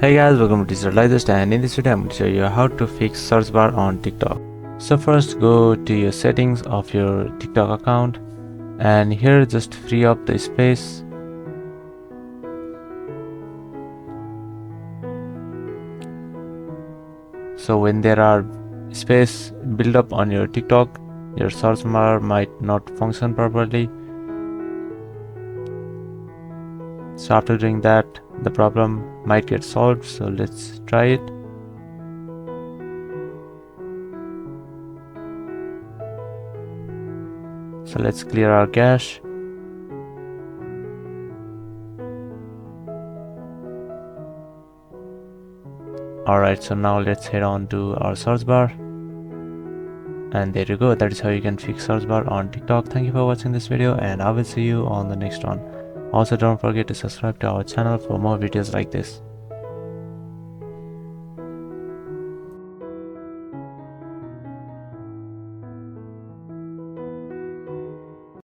Hey guys, welcome to Digital Digest, and in this video I'm going to show you how to fix search bar on TikTok. So first go to your settings of your TikTok account, and here just free up the space. So when there are space build up on your TikTok, your search bar might not function properly. So after doing that, the problem might get solved. So let's try it. So let's clear our cache. Alright, so now let's head on to our search bar. And there you go, that is how you can fix search bar on TikTok. Thank you for watching this video, and I will see you on the next one. Also, don't forget to subscribe to our channel for more videos like this.